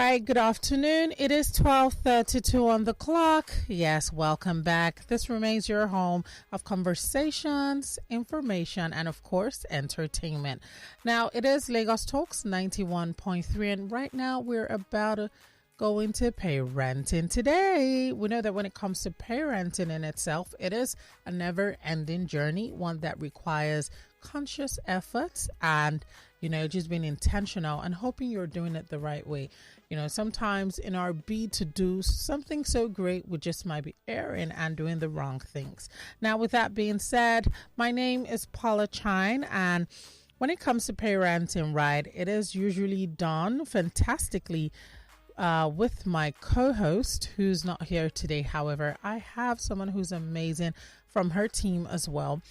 right, good afternoon. It is 12:32 on the clock. Yes, welcome back. This remains your home of conversations, information, and of course, entertainment. Now, it is Lagos Talks 91.3, and right now we're about to go into parenting. Today, we know that when it comes to parenting in itself, it is a never-ending journey, one that requires conscious efforts and just being intentional and hoping you're doing it the right way. Sometimes in our bid to do something so great, we just might be erring and doing the wrong things. Now, with that being said, my name is Paula Chine, and when it comes to parenting, right, it is usually done fantastically with my co-host, who's not here today. However, I have someone who's amazing from her team as well.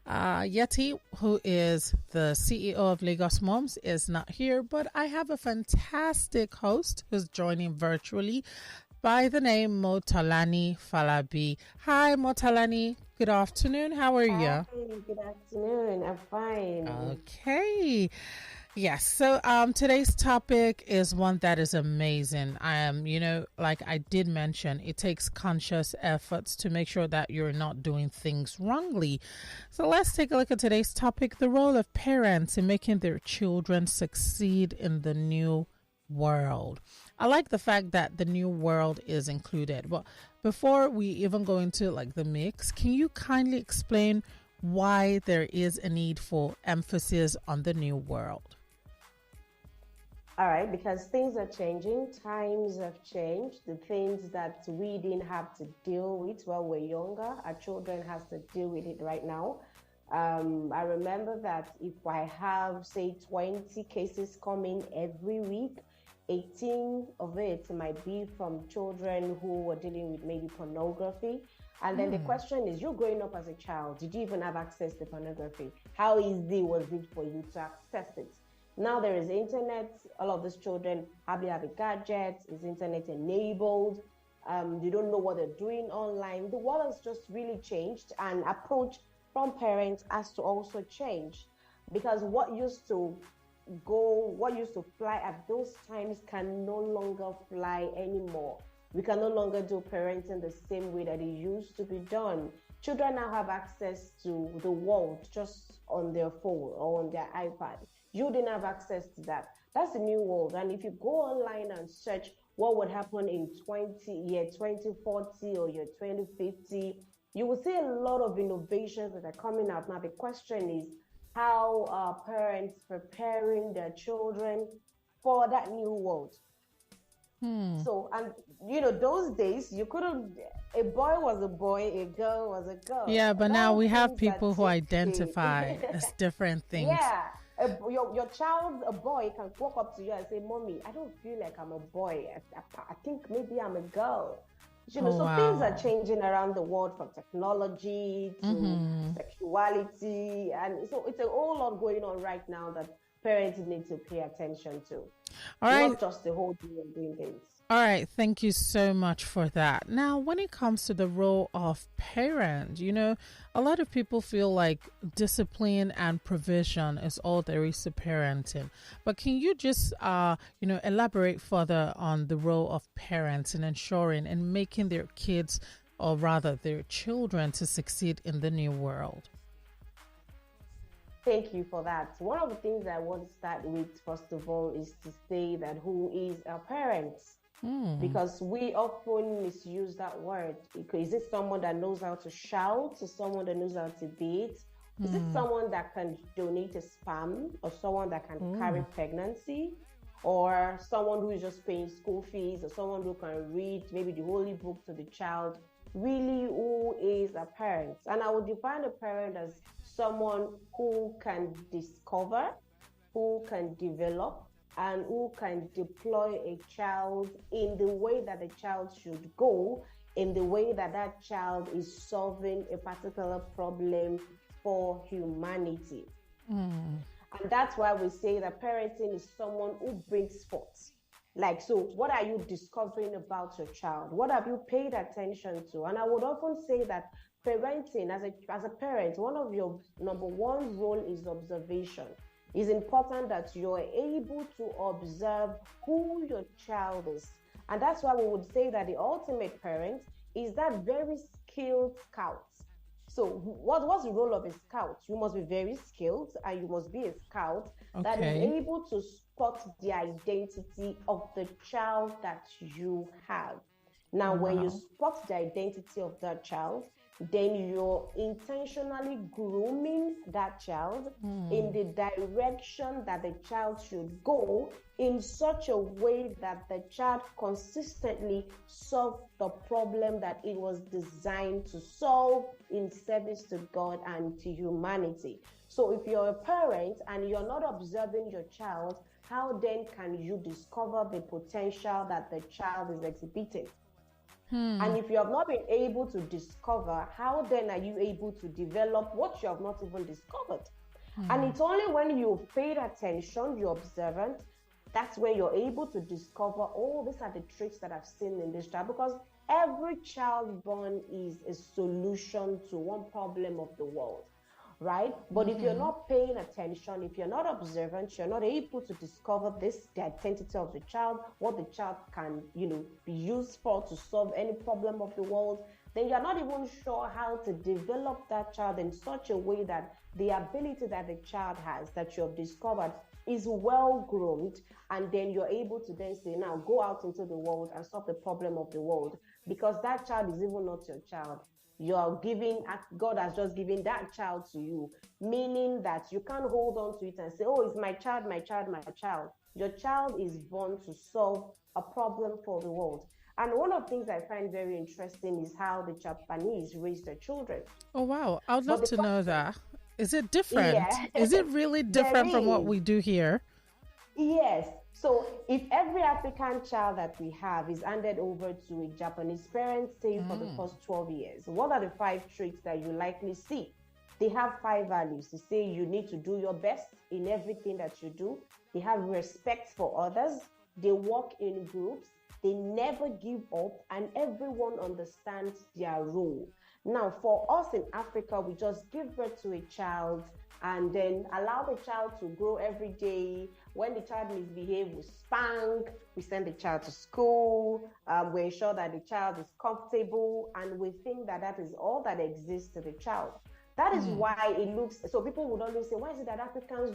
Yetty, who is the CEO of Lagos Moms, is not here, but I have a fantastic host who's joining virtually by the name Tolani Falabi. Hi, Tolani. Good afternoon. How are you? Hi, good afternoon. I'm fine. Okay. Yes. So today's topic is one that is amazing. Like I did mention, it takes conscious efforts to make sure that you're not doing things wrongly. So let's take a look at today's topic, the role of parents in making their children succeed in the new world. I like the fact that the new world is included. But before we even go into like the mix, can you kindly explain why there is a need for emphasis on the new world? All right, because things are changing, times have changed. The things that we didn't have to deal with while we're younger, our children has to deal with it right now. I remember that if I have, say, 20 cases coming every week, 18 of it might be from children who were dealing with maybe pornography. And then the question is, you're growing up as a child, did you even have access to pornography? How easy was it for you to access it? Now there is internet. All of these children hardly have a gadget. Is internet enabled? They don't know what they're doing online. The world has just really changed, and approach from parents has to also change, because what used to fly at those times can no longer fly anymore. We can no longer do parenting the same way that it used to be done. Children now have access to the world just on their phone or on their iPad. You didn't have access to that. That's the new world. And if you go online and search what would happen in 2040 or year 2050, you will see a lot of innovations that are coming out. Now, the question is, how are parents preparing their children for that new world? So, and those days you couldn't, a boy was a boy, a girl was a girl. Yeah, but now we have people who identify as different things. Yeah. Your child, a boy, can walk up to you and say, "Mommy, I don't feel like I'm a boy. I think maybe I'm a girl." Wow. Things are changing around the world, from technology to sexuality, and so it's a whole lot going on right now that parents need to pay attention to. All right. Not just the whole thing of doing things. All right, thank you so much for that. Now, when it comes to the role of parent, a lot of people feel like discipline and provision is all there is to parenting. But can you just, elaborate further on the role of parents in ensuring and making their kids, or rather their children, to succeed in the new world? Thank you for that. One of the things I want to start with, first of all, is to say that who is a parent? Because we often misuse that word. Is it someone that knows how to shout, or someone that knows how to beat? Is it someone that can donate a sperm, or someone that can carry pregnancy, or someone who is just paying school fees, or someone who can read maybe the holy book to the child? Really, who is a parent? And I would define a parent as someone who can discover, who can develop, and who can deploy a child in the way that the child should go, in the way that that child is solving a particular problem for humanity. And that's why we say that parenting is someone who brings forth. So what are you discovering about your child? What have you paid attention to? And I would often say that parenting, as a parent, one of your number one role is observation. It's important that you're able to observe who your child is. And that's why we would say that the ultimate parent is that very skilled scout. So what's the role of a scout? You must be very skilled and you must be a scout that is Okay. able to spot the identity of the child that you have. Now, when you Wow. spot the identity of that child, then you're intentionally grooming that child in Hmm. the direction that the child should go in such a way that the child consistently solve the problem that it was designed to solve in service to God and to humanity. So if you're a parent and you're not observing your child, how then can you discover the potential that the child is exhibiting? Hmm. And if you have not been able to discover, how then are you able to develop what you have not even discovered? And Hmm. it's only when you've paid attention, you're observant, that's when you're able to discover, oh, these are the traits that I've seen in this child. Because every child born is a solution to one problem of the world, right? But if you're Mm-hmm. not paying attention, if you're not observant, you're not able to discover this, the identity of the child, what the child can, be used for to solve any problem of the world, then you're not even sure how to develop that child in such a way that the ability that the child has that you have discovered is well groomed, and then you're able to then say, now go out into the world and solve the problem of the world, because that child is even not your child. You're giving, God has just given that child to you, meaning that you can't hold on to it and say, oh, it's my child, my child, my child. Your child is born to solve a problem for the world. And one of the things I find very interesting is how the Japanese raise their children. Oh, wow. I would But love the to know question, that. Is it different? yeah, Is it really there different from what is. we do here? Yes. So if every African child that we have is handed over to a Japanese parent, say for the Mm. first 12 years, what are the five traits that you likely see? They have five values. They say you need to do your best in everything that you do. They have respect for others. They work in groups. They never give up, and everyone understands their role. Now, for us in Africa, we just give birth to a child and then allow the child to grow every day. When the child misbehaves, we spank, we send the child to school, we ensure that the child is comfortable, and we think that that is all that exists to the child. That is Mm. why it looks so. People would always say, why is it that Africans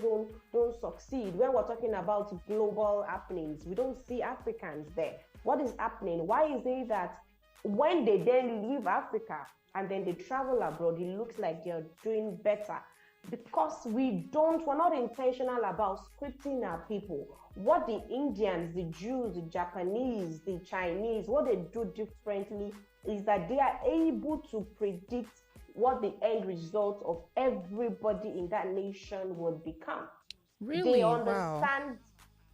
don't succeed? When we're talking about global happenings, we don't see Africans there. What is happening? Why is it that when they then leave Africa and then they travel abroad, it looks like they're doing better? Because we're not intentional about scripting our people. What the Indians, the Jews, the Japanese, the Chinese, what they do differently is that they are able to predict what the end result of everybody in that nation would become. They Really? Wow. understand,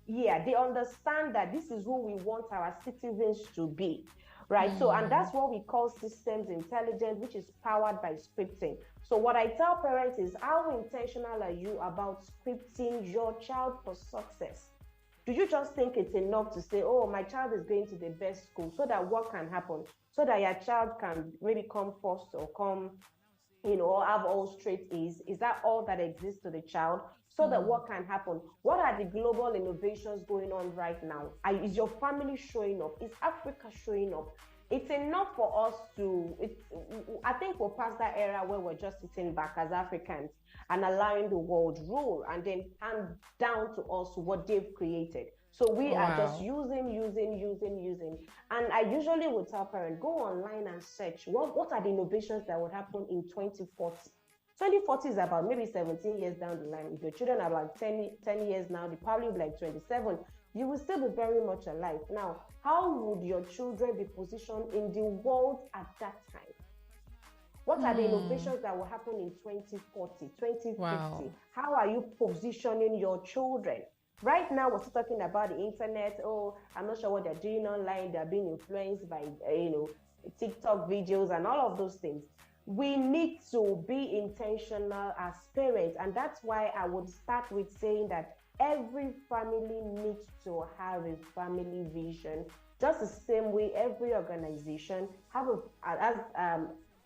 yeah, they understand that this is who we want our citizens to be, right? So, and Hmm. that's what we call systems intelligence, which is powered by scripting. So what I tell parents is, how intentional are you about scripting your child for success? Do you just think it's enough to say, oh, my child is going to the best school, so that what can happen? So that your child can maybe come first or come, or have all straight A's? Is that all that exists to the child? So that Hmm. what can happen? What are the global innovations going on right now? Is your family showing up? Is Africa showing up? It's enough for us to, I think we're past that era where we're just sitting back as Africans and allowing the world rule and then hand down to us what they've created. So we are just Wow. using. And I usually would tell parents, go online and search what are the innovations that would happen in 2040. 2040 is about maybe 17 years down the line. If your children are like 10 years now, they probably be like 27. You will still be very much alive. Now, how would your children be positioned in the world at that time? What are the Hmm. innovations that will happen in 2040, 2050? Wow. How are you positioning your children? Right now, we're still talking about the internet. Oh, I'm not sure what they're doing online. They're being influenced by, TikTok videos and all of those things. We need to be intentional as parents. And that's why I would start with saying that every family needs to have a family vision. Just the same way every organization have a, as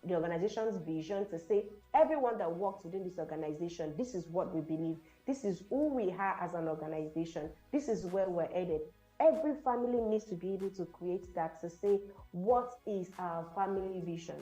the organization's vision to say, everyone that works within this organization, this is what we believe. This is who we are as an organization. This is where we're headed. Every family needs to be able to create that, to say, what is our family vision?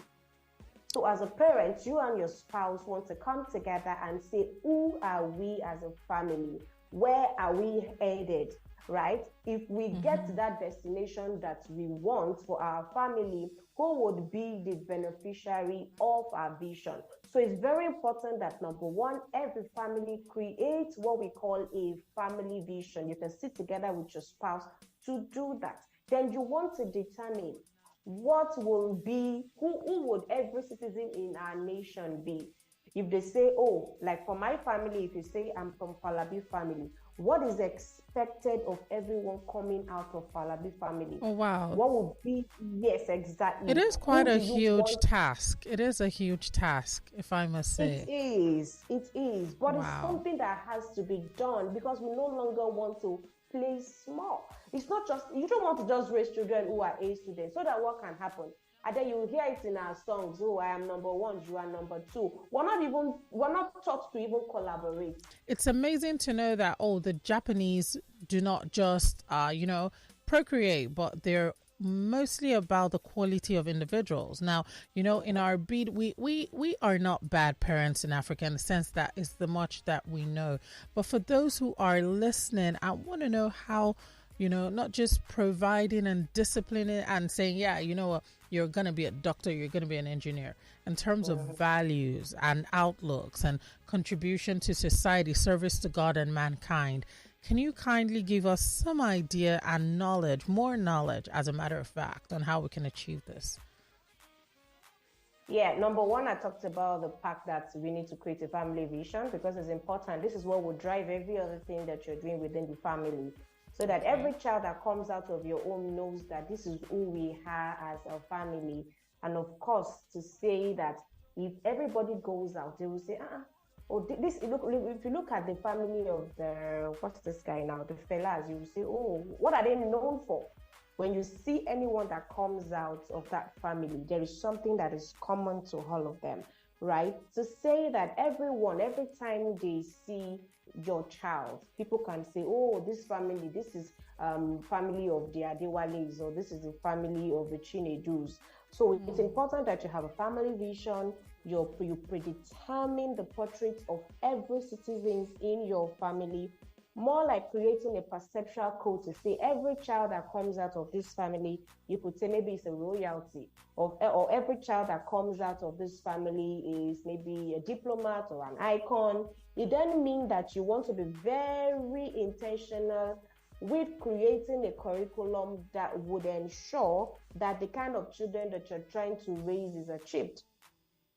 So as a parent, you and your spouse want to come together and say, who are we as a family? Where are we headed? Right? If we get to that destination that we want for our family, who would be the beneficiary of our vision? So it's very important that, number one, every family creates what we call a family vision. You can sit together with your spouse to do that. Then you want to determine what will be, who would every citizen in our nation be? If they say, oh, like for my family, if you say I'm from Falabi family, what is expected of everyone coming out of Falabi family? Oh, wow. What would be, yes, exactly. It is quite a huge task. It is a huge task, if I must say. It is. But wow, it's something that has to be done because we no longer want to play small. It's not just, you don't want to just raise children who are A students, so that what can happen? And then you hear it in our songs, oh, I am number one, you are number two. We're not taught to even collaborate. It's amazing to know that, the Japanese do not just, procreate, but they're mostly about the quality of individuals. Now, in our bid, we are not bad parents in Africa in the sense that it's the much that we know. But for those who are listening, I want to know how, not just providing and disciplining and saying, yeah, you know what, you're going to be a doctor, you're going to be an engineer. In terms of values and outlooks and contribution to society, service to God and mankind, can you kindly give us some idea and knowledge, more knowledge, as a matter of fact, on how we can achieve this? Yeah, number one, I talked about the fact that we need to create a family vision because it's important. This is what will drive every other thing that you're doing within the family. So that every child that comes out of your home knows that this is who we are as a family. And of course, to say that if everybody goes out, they will say, if you look at the family of what's this guy now, the fellas, you will say, oh, what are they known for? When you see anyone that comes out of that family, there is something that is common to all of them, right? To say that every time they see your child, people can say, oh, this family, this is family of the Adewales, or this is the family of the Chinedus. So it's important that you have a family vision. You predetermine the portrait of every citizen in your family, more like creating a perceptual code to say every child that comes out of this family, you could say maybe it's a royalty, or every child that comes out of this family is maybe a diplomat or an icon. It doesn't mean that you want to be very intentional with creating a curriculum that would ensure that the kind of children that you're trying to raise is achieved.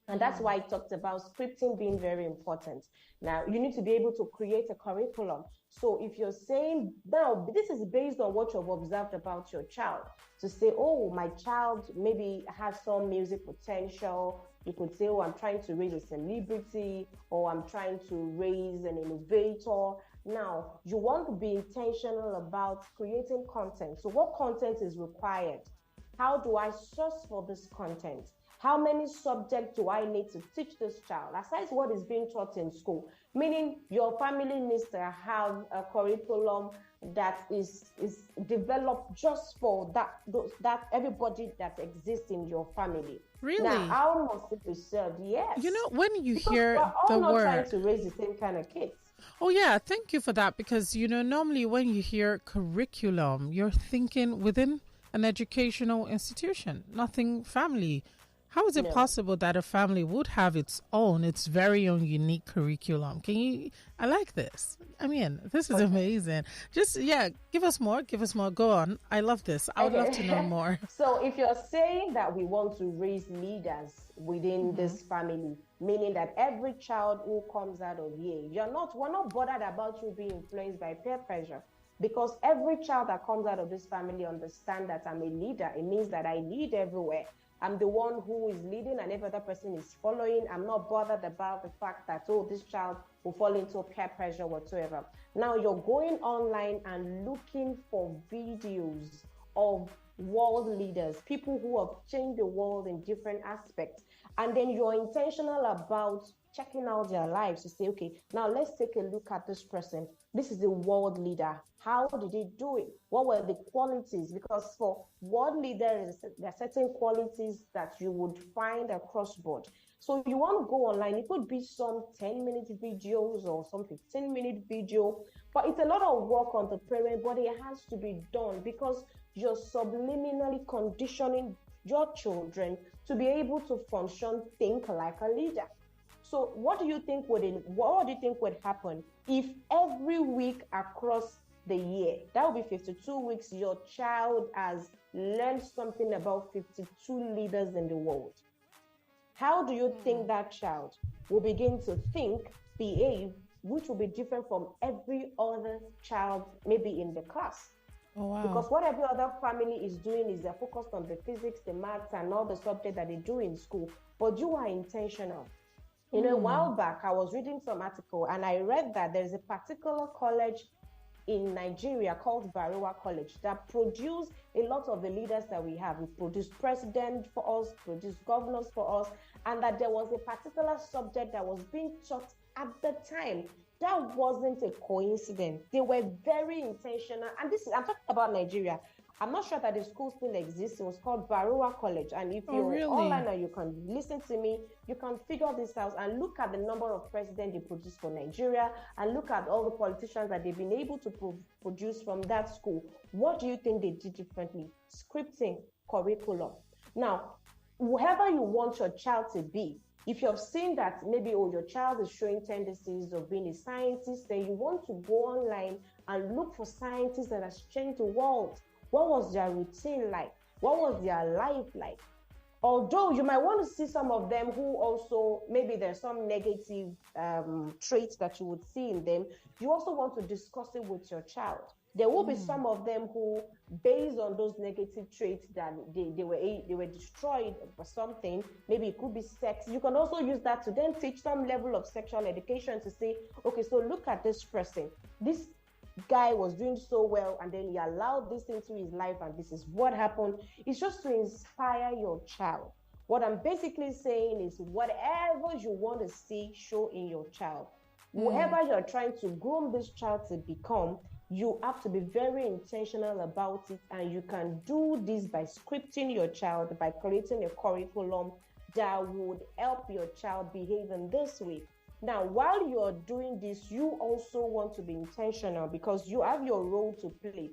And that's why I talked about scripting being very important. Now, you need to be able to create a curriculum. So if you're saying, now, this is based on what you've observed about your child, to say, oh, my child maybe has some music potential. You could say, oh, I'm trying to raise a celebrity, or I'm trying to raise an innovator. Now, you want to be intentional about creating content. So what content is required? How do I source for this content? How many subjects do I need to teach this child? Aside what is being taught in school, meaning your family needs to have a curriculum that is developed just for that everybody that exists in your family. Really? Now, how must it be served? Yes. When you because hear we're all the word, trying to raise the same kind of kids. Oh, yeah. Thank you for that. Because, normally when you hear curriculum, you're thinking within an educational institution, nothing family. How is it possible that a family would have its very own unique curriculum? I like this. I mean, this is amazing. Just, give us more. Go on. I love this. I would love to know more. So if you're saying that we want to raise leaders within this family, meaning that every child who comes out of here, we're not bothered about you being influenced by peer pressure. Because every child that comes out of this family understands that I'm a leader. It means that I lead everywhere. I'm the one who is leading and every other person is following. I'm not bothered about the fact that, this child will fall into peer pressure whatsoever. Now you're going online and looking for videos of world leaders, people who have changed the world in different aspects. And then you're intentional about checking out their lives to say, okay, now let's take a look at this person. This is a world leader. How did he do it? What were the qualities? Because for world leaders, there are certain qualities that you would find across board. So you want to go online, it could be some 10-minute videos or some 15-minute video, but it's a lot of work on the parent, but it has to be done because you're subliminally conditioning your children to be able to function, think like a leader. So what do you think would happen if every week across the year, that would be 52 weeks, your child has learned something about 52 leaders in the world? How do you think that child will begin to think, behave, which will be different from every other child maybe in the class? Oh, wow. Because what every other family is doing is they're focused on the physics, the maths, and all the subjects that they do in school. But you are intentional. You know, a while back, I was reading some article and I read that there's a particular college in Nigeria called Barewa College that produce a lot of the leaders that we have. We produce president for us, produce governors for us, and that there was a particular subject that was being taught at the time. That wasn't a coincidence. They were very intentional. And I'm talking about Nigeria. I'm not sure that the school still exists. It was called Barewa College. And if you're really? online and you can listen to me, you can figure this out and look at the number of presidents they produced for Nigeria and look at all the politicians that they've been able to produce from that school. What do you think they did differently? Scripting, curriculum. Now, whoever you want your child to be, if you've seen that maybe your child is showing tendencies of being a scientist, then you want to go online and look for scientists that has changed the world. What was their routine like? What was their life like? Although you might want to see some of them who also, maybe there's some negative traits that you would see in them, you also want to discuss it with your child. There will be some of them who, based on those negative traits that they were destroyed for something, maybe it could be sex. You can also use that to then teach some level of sexual education to say, okay, so look at this person. This guy was doing so well and then he allowed this into his life and this is what happened. It's just to inspire your child. What I'm basically saying is whatever you want to see show in your child, whoever you're trying to groom this child to become, you have to be very intentional about it, and you can do this by scripting your child, by creating a curriculum that would help your child behave in this way. Now, while you're doing this, you also want to be intentional because you have your role to play.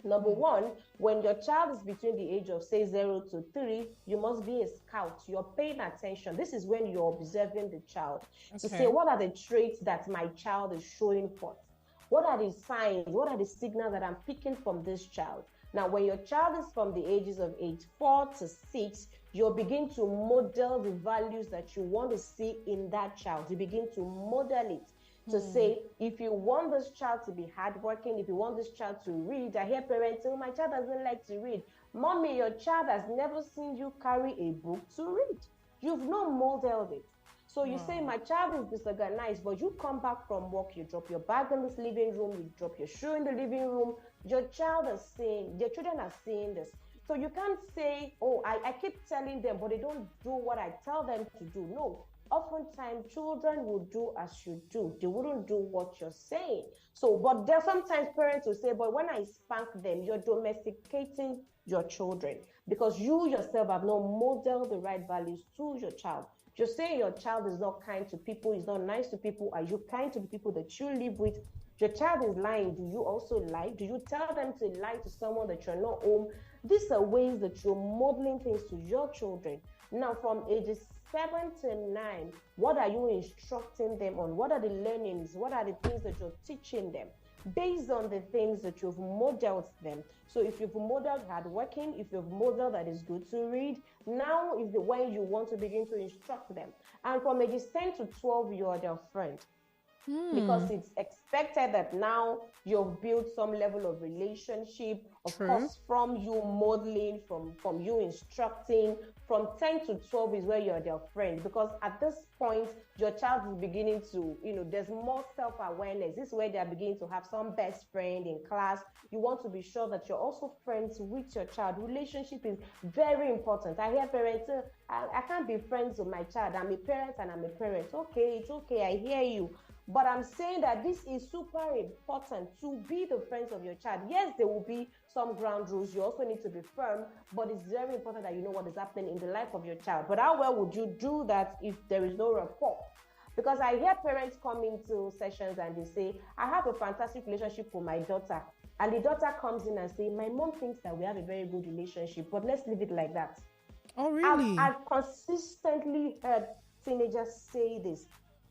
Number one, when your child is between the age of, say, 0 to 3, you must be a scout. You're paying attention. This is when you're observing the child to say, what are the traits that my child is showing forth? What are the signs? What are the signals that I'm picking from this child? Now, when your child is from the ages of age 4 to 6, you'll begin to model the values that you want to see in that child. You begin to model it to say, if you want this child to be hardworking, if you want this child to read, I hear parents say, oh, my child doesn't like to read. Mommy, your child has never seen you carry a book to read. You've not modeled it. So you say, my child is disorganized, but you come back from work, you drop your bag in this living room, you drop your shoe in the living room. Your children are seeing this. So you can't say, oh, I keep telling them, but they don't do what I tell them to do. No, oftentimes children will do as you do. They wouldn't do what you're saying. So, but there sometimes parents will say, but when I spank them, you're domesticating your children because you yourself have not modeled the right values to your child. You're saying your child is not kind to people, is not nice to people. Are you kind to the people that you live with? Your child is lying. Do you also lie? Do you tell them to lie to someone that you're not home? These are ways that you're modeling things to your children. Now, from ages 7 to 9, what are you instructing them on? What are the learnings? What are the things that you're teaching them? Based on the things that you've modeled them. So if you've modeled hardworking, if you've modeled that it's good to read, now is the way you want to begin to instruct them. And from ages 10 to 12, you are their friend. because it's expected that now you've built some level of relationship, of course, from you modeling, from you instructing. From 10 to 12 is where you're their friend, because at this point your child is beginning to, there's more self-awareness. This is where they're beginning to have some best friend in class. You want to be sure that you're also friends with your child. Relationship is very important. I hear parents, I can't be friends with my child. I'm a parent and I'm a parent. Okay, it's okay, I hear you. But I'm saying that this is super important to be the friends of your child. Yes, there will be some ground rules. You also need to be firm, but it's very important that you know what is happening in the life of your child. But how well would you do that if there is no rapport? Because I hear parents come into sessions and they say, I have a fantastic relationship with my daughter. And the daughter comes in and say, my mom thinks that we have a very good relationship, but let's leave it like that. Oh, really? I've consistently heard teenagers say this.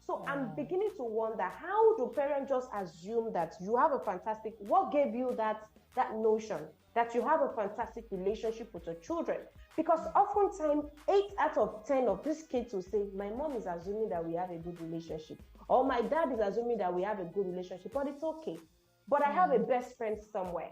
So I'm beginning to wonder, how do parents just assume that you have a fantastic, what gave you that notion that you have a fantastic relationship with your children? Because oftentimes 8 out of 10 of these kids will say, my mom is assuming that we have a good relationship, or my dad is assuming that we have a good relationship, but it's okay. But I have a best friend somewhere,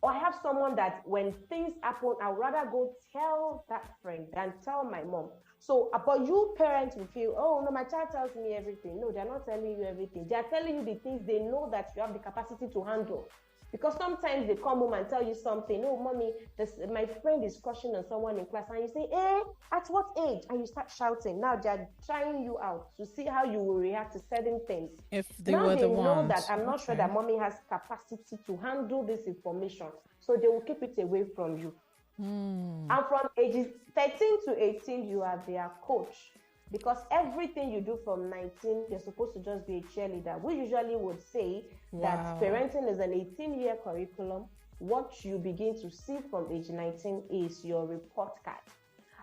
or I have someone that when things happen, I'd rather go tell that friend than tell my mom. So, but you parents will feel, oh, no, my child tells me everything. No, they're not telling you everything. They're telling you the things they know that you have the capacity to handle. Because sometimes they come home and tell you something. Oh, mommy, my friend is crushing on someone in class. And you say, at what age? And you start shouting. Now they're trying you out to see how you will react to certain things. If they were the ones. Now they know that I'm not sure that mommy has capacity to handle this information. So they will keep it away from you. And from ages 13 to 18, you are their coach, because everything you do from 19, you're supposed to just be a cheerleader. We usually would say that parenting is an 18-year curriculum. What you begin to see from age 19 is your report card.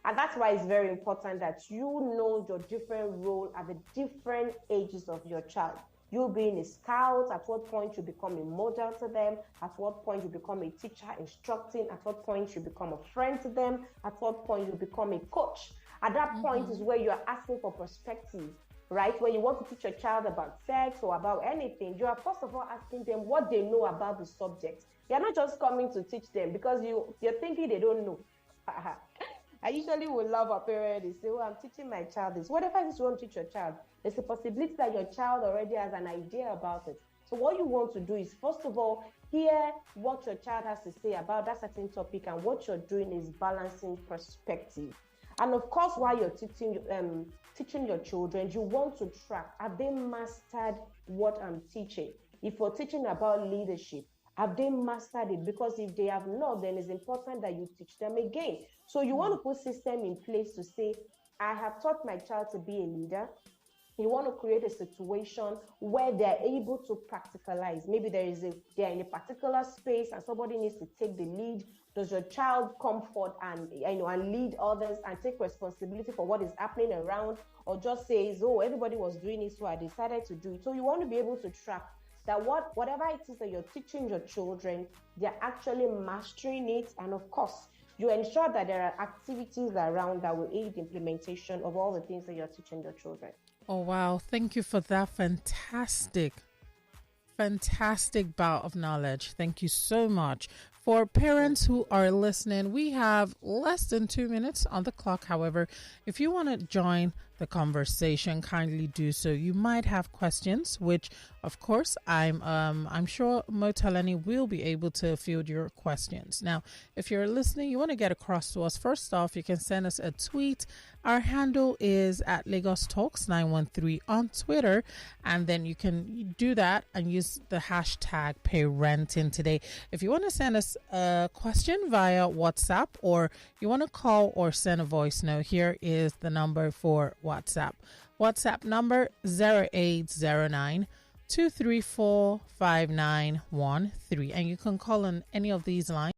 And that's why it's very important that you know your different role at the different ages of your child. You being a scout, at what point you become a model to them, at what point you become a teacher instructing, at what point you become a friend to them, at what point you become a coach. At that point is where you are asking for perspective, right? When you want to teach your child about sex or about anything, you are first of all asking them what they know about the subject. You're not just coming to teach them because you're thinking they don't know. I usually would love a parent. They say, oh, I'm teaching my child this. Whatever it is you want to teach your child, there's a possibility that your child already has an idea about it. So what you want to do is, first of all, hear what your child has to say about that certain topic, and what you're doing is balancing perspective. And of course, while you're teaching your children, you want to track, have they mastered what I'm teaching? If we're teaching about leadership, have they mastered it? Because if they have not, then it's important that you teach them again. So you want to put system in place to say, I have taught my child to be a leader. You want to create a situation where they're able to practicalize. Maybe they're in a particular space and somebody needs to take the lead. Does your child come forth and lead others and take responsibility for what is happening around, or just says, oh, everybody was doing it, so I decided to do it? So you want to be able to track that whatever it is that you're teaching your children, they're actually mastering it. And of course, you ensure that there are activities around that will aid the implementation of all the things that you're teaching your children. Oh, wow. Thank you for that fantastic bout of knowledge. Thank you so much. For parents who are listening, we have less than 2 minutes on the clock. However, if you want to join the conversation, kindly do so. You might have questions, which of course I'm sure Tolani will be able to field your questions. Now, if you're listening, you want to get across to us, first off, you can send us a tweet. Our handle is at Lagos Talks 913 on Twitter, and then you can do that and use the hashtag parenting today. If you want to send us a question via WhatsApp, or you want to call or send a voice note, here is the number for WhatsApp. WhatsApp number 0809 234 5913, and you can call on any of these lines.